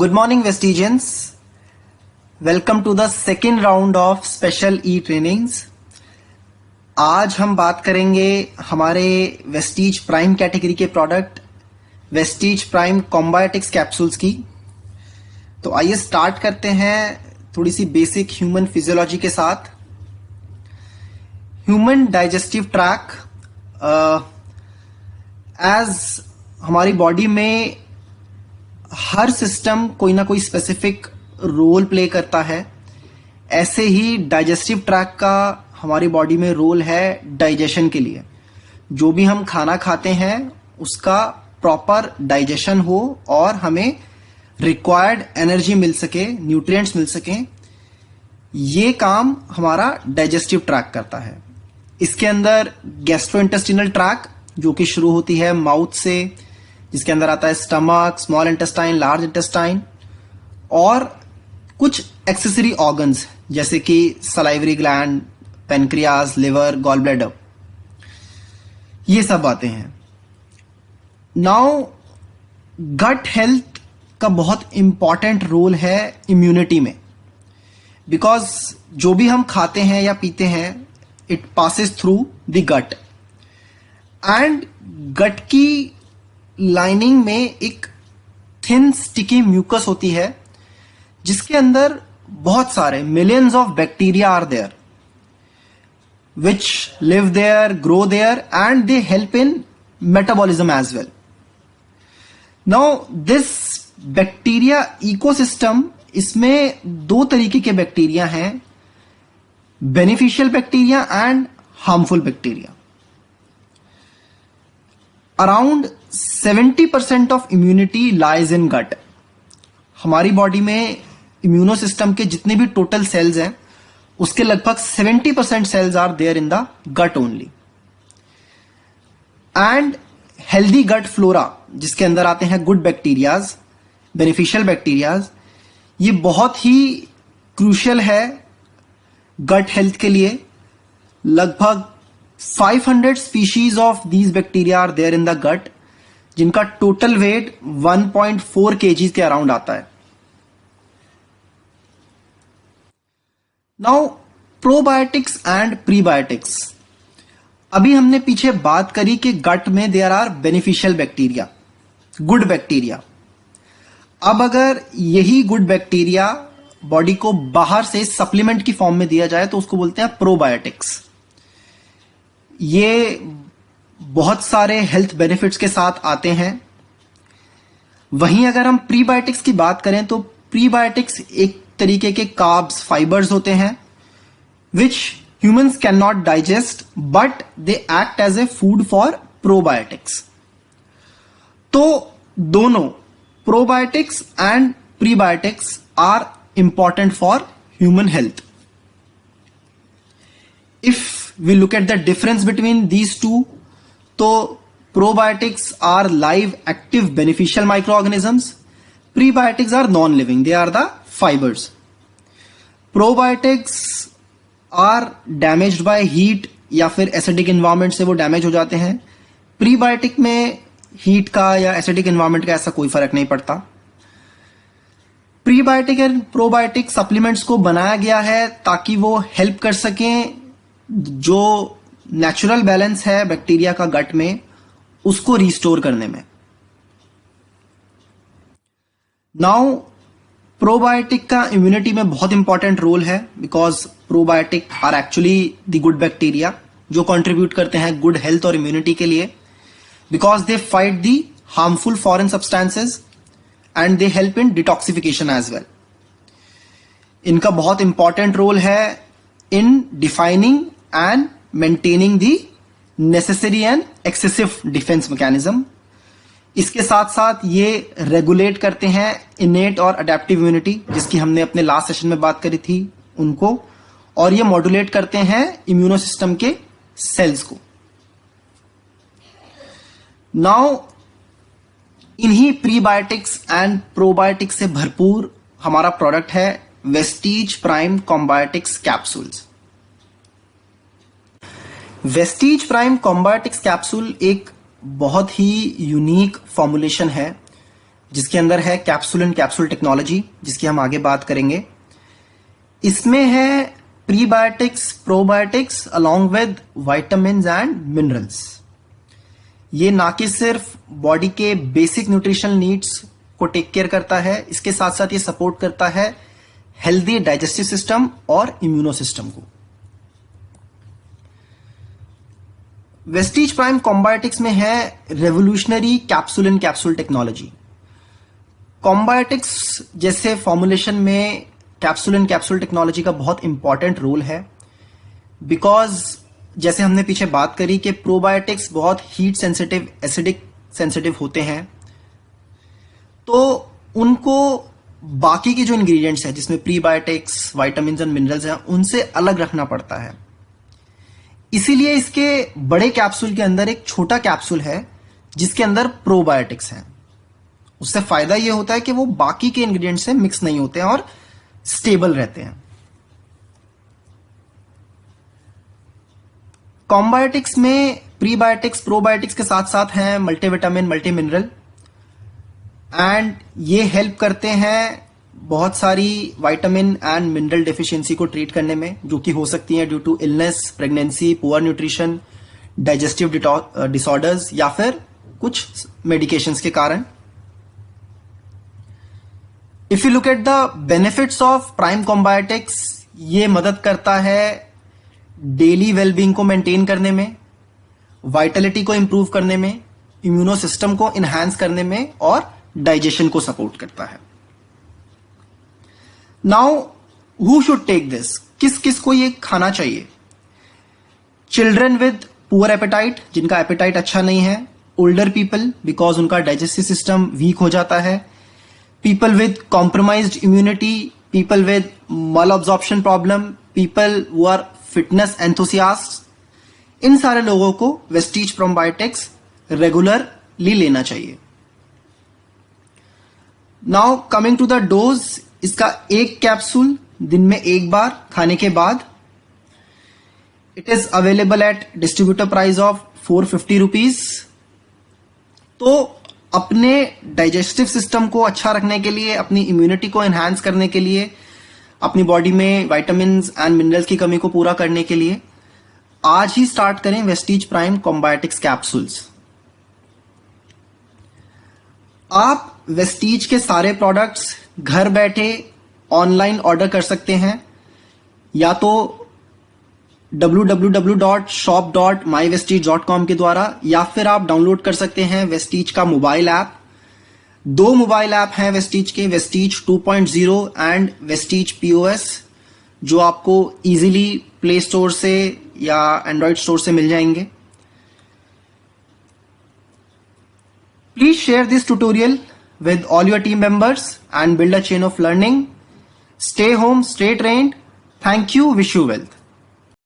Good morning, Vestigians. Welcome to the second round of special e-trainings. आज हम बात करेंगे हमारे वेस्टीज प्राइम कैटेगरी के product Vestige Prime Combiotics capsules की। तो आइए स्टार्ट करते हैं थोड़ी सी बेसिक ह्यूमन फिजियोलॉजी के साथ। ह्यूमन डाइजेस्टिव ट्रैक एज हमारी बॉडी में हर सिस्टम कोई ना कोई स्पेसिफिक रोल प्ले करता है, ऐसे ही डाइजेस्टिव ट्रैक का हमारी बॉडी में रोल है डाइजेशन के लिए। जो भी हम खाना खाते हैं उसका प्रॉपर डाइजेशन हो और हमें रिक्वायर्ड एनर्जी मिल सके, न्यूट्रिएंट्स मिल सके, ये काम हमारा डाइजेस्टिव ट्रैक करता है। इसके अंदर गैस्ट्रोइंटेस्टिनल ट्रैक जो कि शुरू होती है माउथ से, जिसके अंदर आता है stomach, small intestine, large intestine और कुछ एक्सेसरी ऑर्गन्स जैसे कि salivary gland, pancreas, liver, gall bladder, ये सब आते हैं। नाउ गट हेल्थ का बहुत इंपॉर्टेंट रोल है इम्यूनिटी में, बिकॉज जो भी हम खाते हैं या पीते हैं it passes through the gut and gut की लाइनिंग में एक थिन स्टिकी म्यूकस होती है जिसके अंदर बहुत सारे millions of bacteria are there which live there, grow there, and they help in metabolism as well. Now, this bacteria ecosystem, इसमें दो तरीके के बैक्टीरिया हैं, beneficial bacteria and harmful bacteria. Around 70% of immunity lies in gut. हमारी body में immuno system के जितने भी टोटल सेल्स हैं उसके लगभग 70% cells are there in the gut only. And healthy gut flora, जिसके अंदर आते हैं गुड बैक्टीरियाज, बेनिफिशियल बैक्टीरियाज, ये बहुत ही क्रूशियल है गट हेल्थ के लिए। लगभग 500 species of these bacteria are there in the gut, जिनका टोटल वेट 1.4 kg के अराउंड आता है। Now probiotics and prebiotics. अभी हमने पीछे बात करी कि गट में there are beneficial bacteria, good bacteria. अब अगर यही गुड बैक्टीरिया बॉडी को बाहर से सप्लीमेंट की फॉर्म में दिया जाए तो उसको बोलते हैं प्रोबायोटिक्स। ये बहुत सारे हेल्थ बेनिफिट्स के साथ आते हैं। वहीं अगर हम प्रीबायोटिक्स की बात करें तो प्रीबायोटिक्स एक तरीके के कार्ब्स, फाइबर्स होते हैं which humans cannot digest but they act as a food for probiotics. तो दोनों probiotics and prebiotics are important for human health. If we look at the difference between these two, तो probiotics are live, active, beneficial microorganisms. Prebiotics are non-living, they are the fibers. Probiotics are damaged by heat या फिर acidic environment से वो damage हो जाते हैं। Prebiotic में heat का या एसिडिक एनवायरनमेंट का ऐसा कोई फर्क नहीं पड़ता। प्रीबायोटिक एंड प्रोबायोटिक सप्लीमेंट्स को बनाया गया है ताकि वो हेल्प कर सकें जो नेचुरल बैलेंस है बैक्टीरिया का गट में उसको रिस्टोर करने में। नाउ प्रोबायोटिक का इम्यूनिटी में बहुत इंपॉर्टेंट रोल है, because probiotic are actually the good bacteria जो कंट्रीब्यूट करते हैं गुड हेल्थ और इम्यूनिटी के लिए, because they fight the harmful foreign substances and they help in detoxification as well. इनका बहुत इंपॉर्टेंट रोल है in defining and maintaining the necessary and excessive defence mechanism. इसके साथ साथ ये रेगुलेट करते हैं इनेट और अडेप्टिव इम्यूनिटी, जिसकी हमने अपने लास्ट सेशन में बात करी थी उनको, और ये मॉड्यूलेट करते हैं इम्यूनो सिस्टम के सेल्स को। नाउ इन्हीं प्रीबायोटिक्स एंड प्रोबायोटिक्स से भरपूर हमारा प्रोडक्ट है Vestige Prime Combiotics capsules. Vestige Prime Combiotics capsule एक बहुत ही यूनिक फॉर्मुलेशन है जिसके अंदर है कैप्सूल एंड कैप्सूल टेक्नोलॉजी, जिसकी हम आगे बात करेंगे। इसमें है prebiotics, probiotics along with vitamins and minerals. ये ना कि सिर्फ बॉडी के बेसिक न्यूट्रिशनल नीड्स को टेक केयर करता है, इसके साथ साथ ये सपोर्ट करता है हेल्दी डाइजेस्टिव सिस्टम और इम्यूनो सिस्टम को। वेस्टीज प्राइम कॉम्बायोटिक्स में है revolutionary capsule and capsule technology. Combiotics जैसे फॉर्मुलेशन में कैप्सूल एंड कैप्सूल टेक्नोलॉजी का बहुत इंपॉर्टेंट रोल है, बिकॉज जैसे हमने पीछे बात करी कि प्रोबायोटिक्स बहुत हीट सेंसिटिव, एसिडिक सेंसिटिव होते हैं, तो उनको बाकी के जो इंग्रेडिएंट्स हैं जिसमें प्रीबायोटिक्स, विटामिन्स एंड मिनरल्स हैं, उनसे अलग रखना पड़ता है। इसीलिए इसके बड़े कैप्सूल के अंदर एक छोटा कैप्सूल है जिसके अंदर प्रोबायोटिक्स हैं। उससे फायदा यह होता है कि वो बाकी के इंग्रेडिएंट्स से मिक्स नहीं होते हैं और स्टेबल रहते हैं। कॉम्बायोटिक्स में प्रीबायोटिक्स, प्रोबायोटिक्स के साथ साथ हैं मल्टीविटामिन, मल्टी मिनरल, एंड ये हेल्प करते हैं बहुत सारी विटामिन एंड मिनरल डेफिशिएंसी को ट्रीट करने में, जो कि हो सकती है due to illness, pregnancy, poor nutrition, digestive disorders या फिर कुछ मेडिकेशंस के कारण। If you look at the benefits of Prime Combiotics, ये मदद करता है डेली वेलबींग को मेंटेन करने में, वाइटलिटी को इंप्रूव करने में, इम्यूनो सिस्टम को इनहैंस करने में और डाइजेशन को सपोर्ट करता है। Now who should take this? किस किस को ये खाना चाहिए? चिल्ड्रन विद पुअर एपेटाइट, जिनका एपेटाइट अच्छा नहीं है, ओल्डर पीपल बिकॉज उनका डाइजेस्टिव सिस्टम वीक हो जाता है, people with compromised immunity, people with malabsorption problem, people who are fitness enthusiast, इन सारे लोगों को वेस्टीज प्रोबायोटिक्स रेगुलरली लेना चाहिए। Now coming to the dose, इसका एक कैप्सूल दिन में एक बार खाने के बाद। It is available at distributor price of 450 rupees. तो अपने डाइजेस्टिव सिस्टम को अच्छा रखने के लिए, अपनी इम्यूनिटी को एनहांस करने के लिए, अपनी बॉडी में विटामिन्स एंड मिनरल्स की कमी को पूरा करने के लिए आज ही स्टार्ट करें वेस्टीज प्राइम कॉम्बायोटिक्स कैप्सूल्स। आप वेस्टीज के सारे प्रोडक्ट्स घर बैठे ऑनलाइन ऑर्डर कर सकते हैं, या तो www.shop.mywestige.com के द्वारा, या फिर आप डाउनलोड कर सकते हैं वेस्टीज का मोबाइल ऐप। 2 मोबाइल ऐप हैं वेस्टीज के, वेस्टीज 2.0 एंड वेस्टीज POS, जो आपको इजीली प्ले स्टोर से या एंड्रॉइड स्टोर से मिल जाएंगे। Please share this tutorial with all your team members and build a chain of learning. Stay home, stay trained. Thank you. Wish you wealth.